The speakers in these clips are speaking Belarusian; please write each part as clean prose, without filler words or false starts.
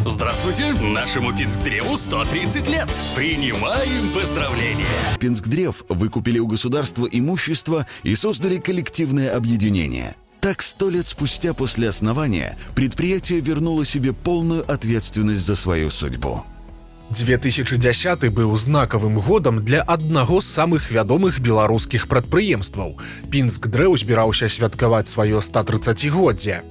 Здравствуйте, нашему Пинск-древу 130 лет. Принимаем поздравления. Пинск-древ выкупили у государства имущество и создали коллективное объединение. Так, 100 лет спустя после основания предприятие вернуло себе полную ответственность за свою судьбу. 2010 быў знакавым годам для аднаго з самых вядомых беларускіх прадпрыемстваў. Пінск-дрэў збіраўся святкаваць сваё 130-годдзе.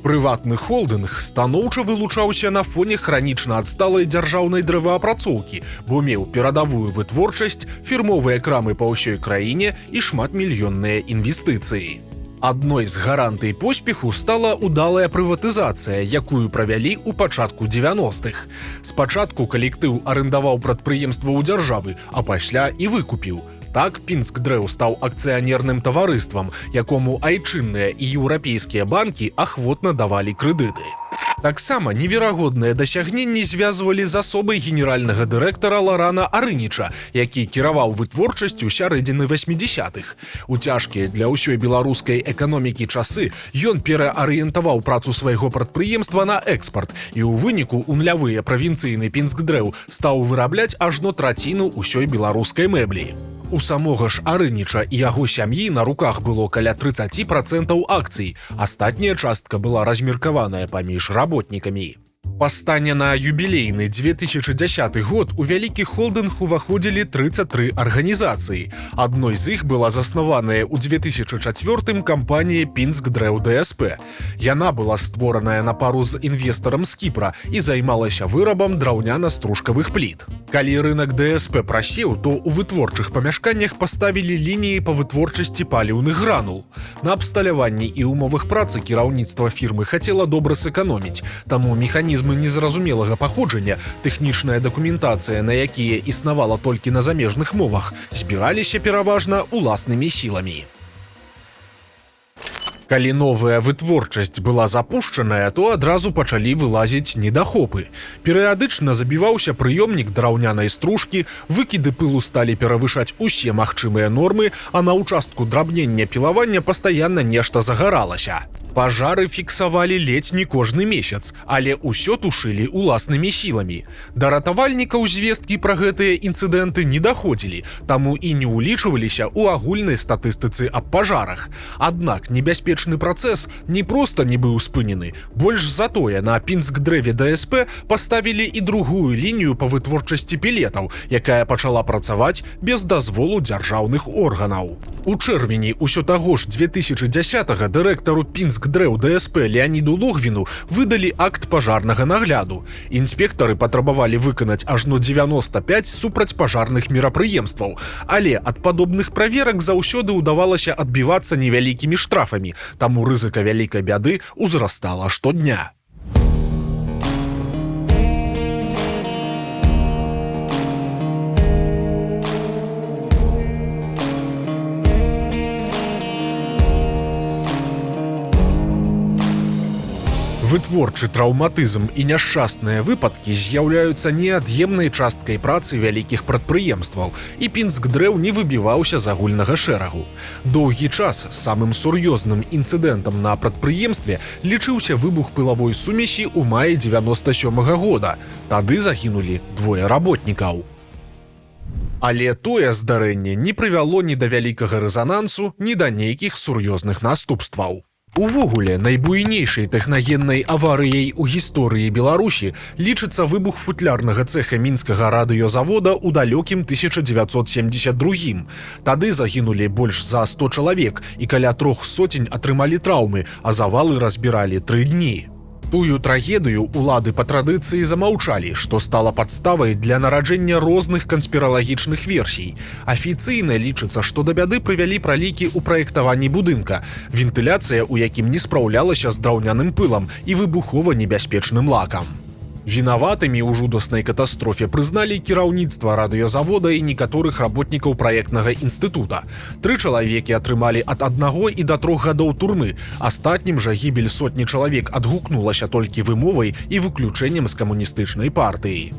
Прыватны холдынг станоўча вылучаўся на фоне хранічна адсталай дзяржаўнай дрэваапрацоўкі, бо меў перадавую вытворчасць, фірмовыя крамы па ўсёй краіне і шматмільённыя інвестыцыі. Адной з гарантый поспеху стала удалая прыватызацыя, якую правялі ў пачатку 90-х. Спачатку калектыў арендаваў прадпрыемства ў дзяржавы, а пасля і выкупіў. Так Пінск-дрэў стаў акцыянерным таварыствам, якому айчынныя і еўрапейскія банкі ахвотна давалі крэдыты. Таксама неверагодныя дасягненні звязвалі з асобай генеральнага дырэктара Ларана Арыніча, які кіраваў вытворчасцю сярэдзіны 80-х. У цяжкія для ўсёй беларускай эканомікі часы ён пераарыентаваў працу свайго прадпрыемства на экспарт і ў выніку ў нулявыя правінцыйны Пінск-дрэў стаў вырабляць ажно траціну ўсёй беларускай мэблі. У самога ж Арыніча і яго сям'і на руках было каля 30% акцый, астатняя частка была размеркаваная паміж работнікамі. Па стане на юбілейны 2010 год у вялікі холдынг уваходзілі 33 арганізацыі. Адной з іх была заснаваная ў 2004 кампанія Пінск-дрэў ДСП. Яна была створаная на пару з інвестарам з Кіпра і займалася вырабам драўняна-стружкавых пліт. Калі рынок ДСП прасеў, то ў вытворчых памяшканнях паставілі лініі па вытворчасці паліўных гранул. На абсталяванні і умовах працы кіраўніцтва фірмы хацела добра сэканоміць, таму механізмы незразумелага паходжання, тэхнічная дакументацыя, на якія існавала толькі на замежных мовах, збіраліся пераважна уласнымі сіламі. Калі новая вытворчасць была запушчаная, то адразу пачалі вылазіць недахопы. Перыядычна забіваўся прыёмнік драўнянай стружкі, выкіды пылу сталі перавышаць усе магчымыя нормы, а на ўчастку драбнення пілавання пастаянна нешта загаралася. Пажары фіксавалі ледзь не кожны месяц, але ўсё тушылі уласнымі сіламі. Да ратавальнікаў звесткі пра гэтыя інцыдэнты не даходзілі, таму і не ўлічваліся ў агульнай статыстыцы аб пажарах. Аднак небяспечны працэс не проста не быў спынены, больш за тое на Пінск-дрэве ДСП паставілі і другую лінію па вытворчасці пелетаў, якая пачала працаваць без дазволу дзяржаўных органаў. У чэрвені ўсё таго ж 2010-га дырэктару Пінск-дрэў ДСП Леаніду Логвіну выдалі акт пажарнага нагляду. Інспектары патрабавалі выканаць ажно 95 супрацьпажарных мерапрыемстваў, але ад падобных праверак заўсёды ўдавалася адбівацца невялікімі штрафамі, таму рызыка вялікай бяды ўзрастала штодня. Вытворчы траўматызм і няшчасныя выпадкі з'яўляюцца неад'емнай часткай працы вялікіх прадпрыемстваў, і Пінск-дрэў не выбіваўся з агульнага шэрагу. Доўгі час самым сур'ёзным інцыдэнтам на прадпрыемстве лічыўся выбух пылавой сумесі ў маі 97-го года. Тады загінулі 2 работнікаў. Але тое здарэнне не прывяло ні да вялікага рэзанансу, ні да нейкіх сур'ёзных наступстваў. Увогуле, найбуйнейшай тэхнагеннай аварыяй у гісторыі Беларусі лічыцца выбух футлярнага цэха мінскага радыёзавода ў далёкім 1972. Тады загінулі больш за 100 чалавек і каля 300 атрымалі траўмы, а завалы разбіралі 3 дні. Тую трагедыю улады па традыцыі замаўчалі, што стала падставай для нараджэння розных канспіралагічных версій. Афіцыйна лічыцца, што да бяды прывялі пралікі ў праектаванні будынка, вентыляцыя ў якім не спраўлялася з драўняным пылам і выбухова-небяспечным лакам. Вінаватымі ў жудаснай катастрофе прызналі кіраўніцтва радыёзавода і некаторых работнікаў праектнага інстытута. 3 чалавекі атрымалі ад 1 і да 3 гадоў турмы. Астатнім жа гібель сотні чалавек адгукнулася толькі вымовай і выключэннем з камуністычнай партыі.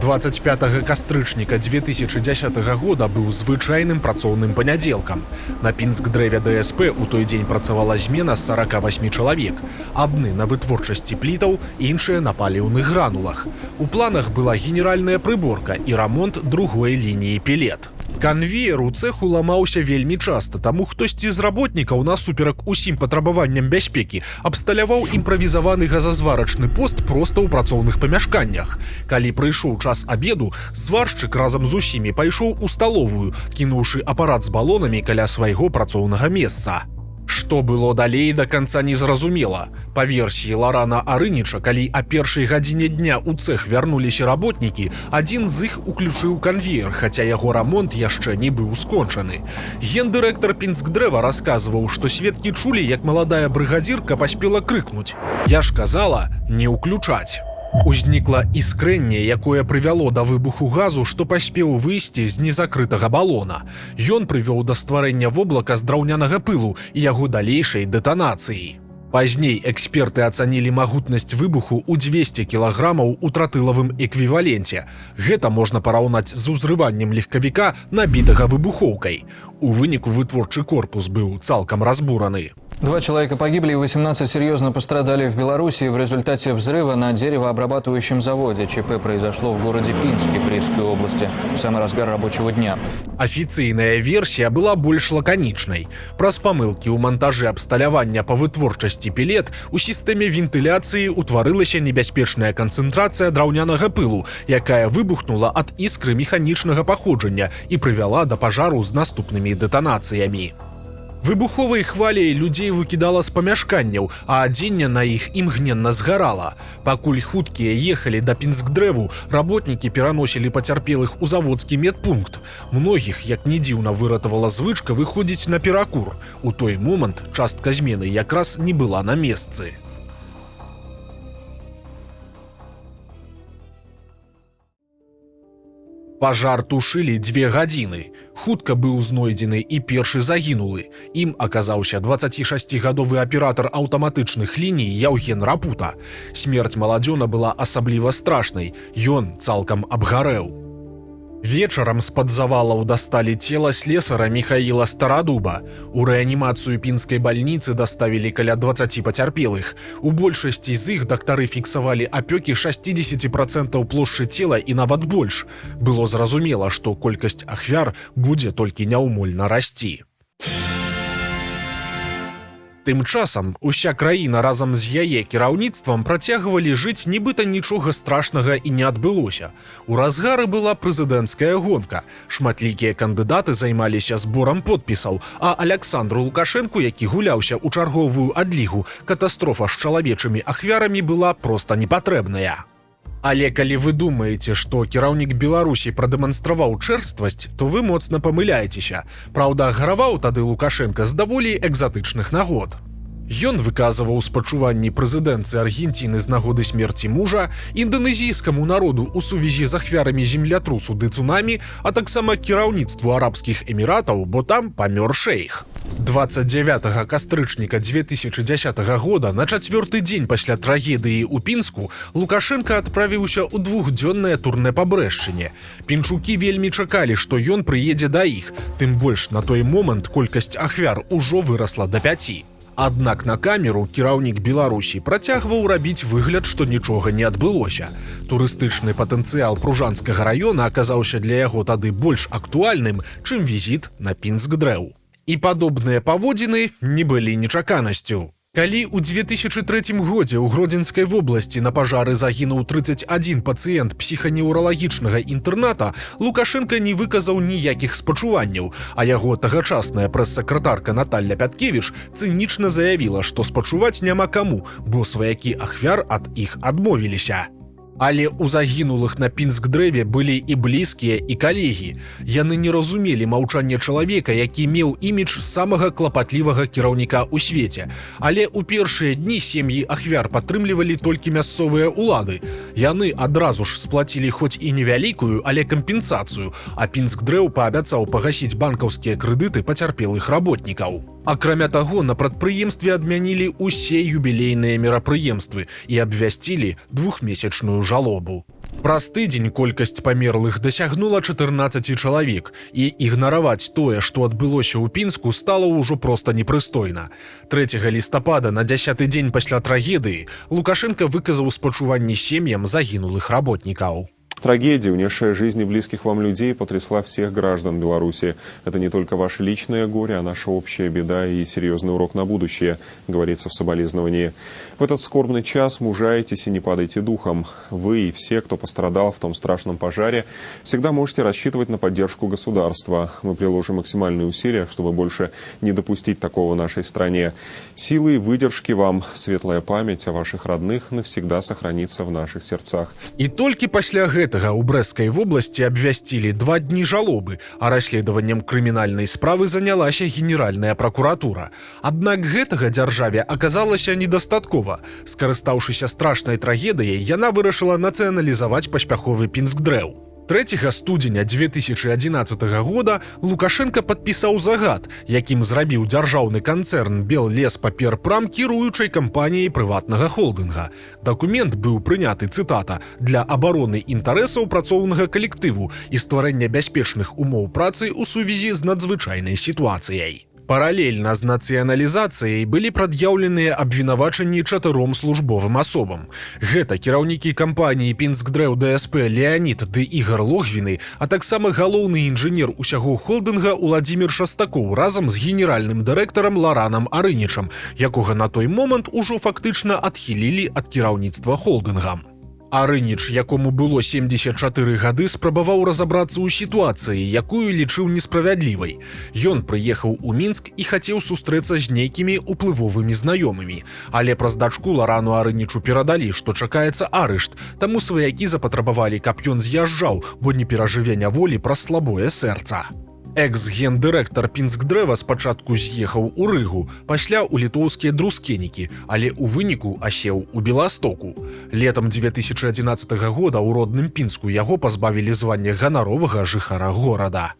25 кастрычніка 2010 года быў звычайным працоўным панядзелкам. На Пінскдрэве ДСП у той дзень працавала змена з 48 чалавек. Адны на вытворчасці плітаў, іншыя на паліўных гранулах. У планах была генеральная прыборка і рамонт другой лініі пелет. Канвеер у цэху ламаўся вельмі часта, таму хтосьці з работнікаў насуперак усім патрабаванням бяспекі абсталяваў імправізаваны газазварачны пост проста ў працоўных памяшканнях. Калі прыйшоў час абеду, зваршчык разам з усімі пайшоў у сталовую, кінуўшы апарат з балонамі каля свайго працоўнага месца. Што было далей, да канца незразумела. Па версіі Ларана Арыніча, калі о першай гадзіне дня ў цэх вярнуліся работнікі, адзін з іх уключыў канвеер, хаця яго рамонт яшчэ не быў скончаны. Гендырэктар Пінскдрэва расказваў, што сведкі чулі, як маладая брыгадзірка паспела крыкнуць: «Я ж казала, не ўключаць». Узнікла іскрэнне, якое прывяло да выбуху газу, што паспеў выйсці з незакрытага балона. Ён прывёў да стварэння воблака з драўнянага пылу і яго далейшай дэтанацыі. Пазней эксперты ацанілі магутнасць выбуху ў 200 кілаграмаў у тротылавым эквіваленце. Гэта можна параўнаць з узрываннем легкавіка, набітага выбухоўкай. У выніку вытворчы корпус быў цалкам разбураны. 2 человека погибли и 18 серьезно пострадали в Беларуси в результате взрыва на деревообрабатывающем заводе. ЧП произошло в городе Пинске Брестской области в самый разгар рабочего дня. Афіцыйная версія была больш лаканічнай. Праз памылкі ў монтажы абсталявання па вытворчасці пелет у сістэме вентыляцыі утварылася небяспечная канцэнтрацыя драўнянага пылу, якая выбухнула ад іскры механічнага паходжання і прывяла да пажару з наступнымі дэтанацыямі. Выбуховай хваляй людзей выкідала з памяшканняў, а адзенне на іх імгненна згарала. Пакуль хуткія ехалі да Пінскдрэву, работнікі пераносілі пацярпелых у заводскі медпункт. Многіх, як ні дзіўна, выратавала звычка выходзіць на перакур. У той момант частка змены якраз не была на месцы. Пажар тушылі 2 гадзіны. Хутка быў знойдзены і першы загінулы. Ім аказаўся 26-гадовы аператар аўтаматычных ліній Яўген Рапута. Смерць маладзёна была асабліва страшнай. Ён цалкам абгарэў. Вечарам з-пад завалаў дасталі цела слесара Михаіла Старадуба. У рэанімацыю пінскай бальніцы даставілі каля 20 пацярпелых. У большасці з іх дактары фіксавалі апёкі 60% плошчы цела і нават больш. Было зразумела, што колькасць ахвяр будзе толькі няўмольна расці. Тым часам уся краіна разам з яе кіраўніцтвам працягвалі жыць, нібыта нічога страшнага і не адбылося. У разгары была прэзідэнцкая гонка. Шматлікія кандыдаты займаліся зборам подпісаў, а Аляксандру Лукашэнку, які гуляўся ў чарговую адлігу, катастрофа з чалавечымі ахвярамі была проста непатрэбная. Але калі вы думаеце, што кіраўнік Беларусі прадэманстраваў чэрствасць, то вы моцна памыляецеся. Праўда, гараваў тады Лукашенка з даволі экзатычных нагод. Ён выказываў спачуванні прэзідэнцыі Аргенціны з нагоды смерці мужа, інданезійскаму народу ў сувязі з ахвярамі землятрусу ды цунамі, а таксама кіраўніцтву арабскіх эміратаў, бо там памёр шэйх. 29 кастрычніка 2010 года, на 4-й дзень пасля трагедыі ў Пінску, Лукашенка адправіўся ў 2-дзённае турнэ па Брэшчыне. Пінчукі вельмі чакалі, што ён прыедзе да іх, тым больш на той момант колькасць ахвяр ужо вырасла да 5. Аднак на камеру кіраўнік Беларусі працягваў рабіць выгляд, што нічога не адбылося. Турыстычны патэнцыял Пружанскага раёна аказаўся для яго тады больш актуальным, чым візіт на Пінскдрэў. І падобныя паводзіны не былі нечаканасцю. Калі ў 2003 годзе ў Гродзенскай вобласці на пажары загінуў 31 пацыент псіханеўралагічнага інтэрната, Лукашенка не выказаў ніякіх спачуванняў, а яго тагачасная прэс-сакратарка Наталья Пяткевіч цынічна заявіла, што спачуваць няма каму, бо сваякі ахвяр ад іх адмовіліся. Але ў загінулых на Пінскдрэве былі і блізкія, і калегі. Яны не разумелі маўчанне чалавека, які меў імідж самага клапатлівага кіраўніка ў свеце. Але ў першыя дні сем'і ахвяр падтрымлівалі толькі мясцовыя ўлады. Яны адразу ж сплацілі хоць і невялікую, але кампенсацыю, а Пінскдрэў паабяцаў пагасіць банкаўскія крэдыты пацярпелых работнікаў. Акрамя таго, на прадпрыемстве адмянілі ўсе юбілейныя мерапрыемствы і абвясцілі 2-месячную жалобу. Праз тыдзень колькасць памерлых дасягнула 14 чалавек, і ігнараваць тое, што адбылося ў Пінску, стала ўжо проста непрыстойна. 3 лістапада, на 10-й дзень пасля трагедыі, Лукашенко выказаў спачуванні сем'ям загінулых работнікаў. Трагедия, унесшая жизни близких вам людей, потрясла всех граждан Беларуси. Это не только ваше личное горе, а наша общая беда и серьезный урок на будущее, говорится в соболезновании. В этот скорбный час мужайтесь и не падайте духом. Вы и все, кто пострадал в том страшном пожаре, всегда можете рассчитывать на поддержку государства. Мы приложим максимальные усилия, чтобы больше не допустить такого в нашей стране. Силы и выдержки вам, светлая память о ваших родных навсегда сохранится в наших сердцах. І толькі пасля гэтага ў Брэсцкай вобласці абвясцілі 2 дні жалобы, а расследаваннем крымінальнай справы занялася Генеральная пракуратура. Аднак гэтага дзяржаве аказалася недастаткова. Скарыстаўшыся страшнай трагедыяй, яна вырашыла нацыяналізаваць паспяховы Пінскдрэў. 3 студзеня 2011 года Лукашенко падпісаў загад, якім зрабіў дзяржаўны канцэрн Беллеспаперпрам кіруючай кампаніяй прыватнага холдынга. Дакумент быў прыняты, цытата, «для абароны інтарэсаў працоўнага калектыву і стварэння бяспечных умоў працы ў сувязі з надзвычайнай сітуацыяй». Паралельна з нацыяналізацыяй былі прад'яўленыя абвінавачанні 4 службовым асобам. Гэта кіраўнікі кампаніі Пінскдрэў ДСП Леонід ды Ігар Логвіны, а таксама галоўны інжынер усяго холдынга Уладзімір Шастакоў разам з генеральным дырэктарам Ларанам Арынічам, якога на той момант ужо фактычна адхілілі ад кіраўніцтва холдынга. Арыніч, якому было 74 гады, спрабаваў разабрацца ў сітуацыі, якую лічыў несправядлівай. Ён прыехаў у Мінск і хацеў сустрэцца з нейкімі уплывовымі знаёмымі. Але праз дачку Ларану Арынічу перадалі, што чакаецца арышт, таму сваякі запатрабавалі, каб ён з'язджаў, бо не перажыве няволі праз слабое сэрца. Экс-гендырэктар Пінскдрэва спачатку з'ехаў у Рыгу, пасля ў літоўскія Друскенікі, але ў выніку асеў у Беластоку. Летам 2011 года ў родным Пінску яго пазбавілі звання ганаровага жыхара горада.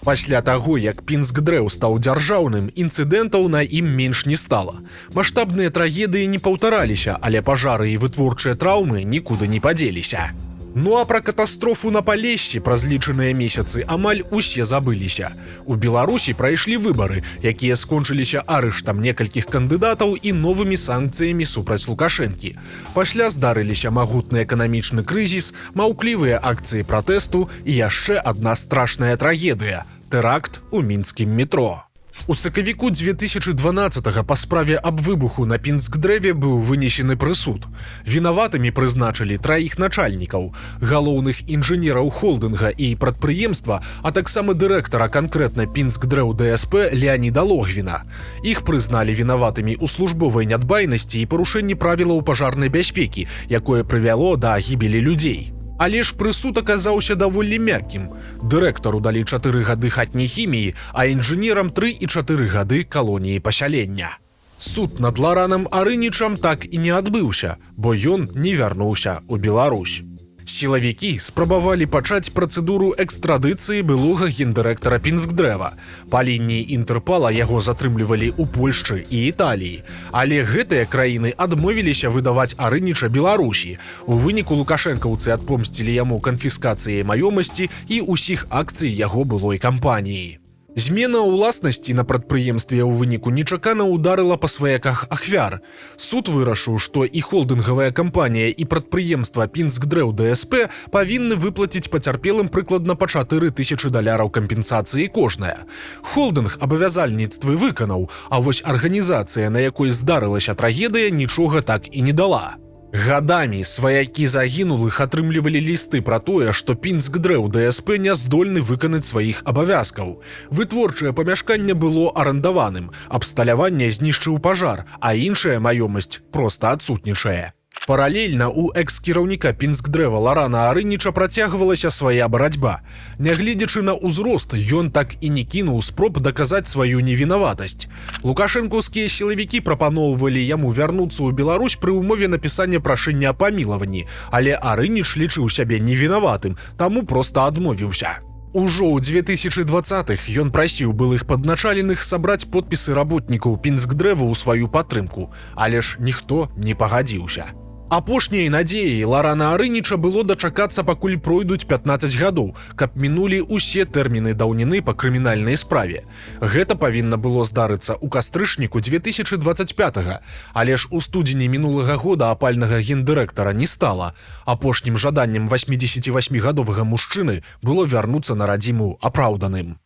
Пасля таго, як Пінскдрэў стаў дзяржаўным, інцыдэнтаў на ім менш не стала. Маштабныя трагедыі не паўтараліся, але пажары і вытворчыя траўмы нікуды не падзеліся. Ну а пра катастрофу на Палессі праз лічаныя месяцы амаль усе забыліся. У Беларусі прайшлі выбары, якія скончыліся арыштам некалькіх кандыдатаў і новымі санкцыямі супраць Лукашэнкі. Пасля здарыліся магутны эканамічны крызіс, маўклівыя акцыі пратэсту і яшчэ адна страшная трагедыя – тэракт у мінскім метро. У сакавіку 2012-го па справе аб выбуху на Пінскдрэве быў вынесены прысуд. Вінаватымі прызначылі 3 начальнікаў, галоўных інжынераў холдынга і прадпрыемства, а таксама дырэктара канкрэтна Пінскдрэў ДСП Леоніда Логвіна. Іх прызналі вінаватымі ў службовай нядбайнасці і парушэнні правілаў пажарнай бяспекі, якое прывяло да гібелі людзей. Але ж прысуд аказаўся даволі мяккім. Дырэктару далі 4 гады хатняй хіміі, а інжынерам 3 і 4 гады калоніі пасялення. Суд над Ларанам Арынічам так і не адбыўся, бо ён не вярнуўся ў Беларусь. Сілавікі спрабавалі пачаць працэдуру экстрадыцыі былога гендырэктара Пінскдрэва. Па лініі Інтэрпала яго затрымлівалі ў Польшчы і Італіі. Але гэтыя краіны адмовіліся выдаваць Арыніча Беларусі. У выніку лукашэнкаўцы адпомсцілі яму канфіскацыяй маёмасці і ўсіх акцый яго былой кампаніі. Змена ўласнасці на прадпрыемстве ў выніку нечакана ударыла па сваяках ахвяр. Суд вырашыў, што і холдынгавая кампанія, і прадпрыемства Пінскдрэў ДСП павінны выплаціць пацярпелым прыкладна па $4000 кампенсацыі кожная. Холдынг абавязальніцтвы выканаў, а вось арганізацыя, на якой здарылася трагедыя, нічога так і не дала. Гадамі сваякі загінулых атрымлівалі лісты пра тое, што Пінскдрэў ДСП не здольны выканаць сваіх абавязкаў. Вытворчае памяшканне было арандаваным, абсталяванне знішчыў пажар, а іншая маёмасць проста адсутнічае. Паралельна у экс-кіраўніка Пінскдрэва Ларана Арыніча працягвалася свая барацьба. Нягледзячы на ўзрост, ён так і не кінуў спроб даказаць сваю невінаватасць. Лукашэнкаўскія сілавікі прапаноўвалі яму вярнуцца ў Беларусь пры ўмове напісання прашэння аб памілаванні, але Арыніч лічыў сябе невінаватым, таму проста адмовіўся. Ужо ў 2020-х ён прасіў былых падначаленых сабраць подпісы работнікаў Пінскдрэва ў сваю падтрымку, але ж ніхто не пагадзіўся. Апошняй надзеяй Ларана Арыніча было дачакацца, пакуль пройдуць 15 гадоў, каб мінулі ўсе тэрміны даўніны па крымінальнай справе. Гэта павінна было здарыцца ў кастрычніку 2025-га, але ж у студзені мінулага года апальнага гендырэктара не стала. Апошнім жаданнем 88-гадовага мужчыны было вярнуцца на радзіму апраўданым.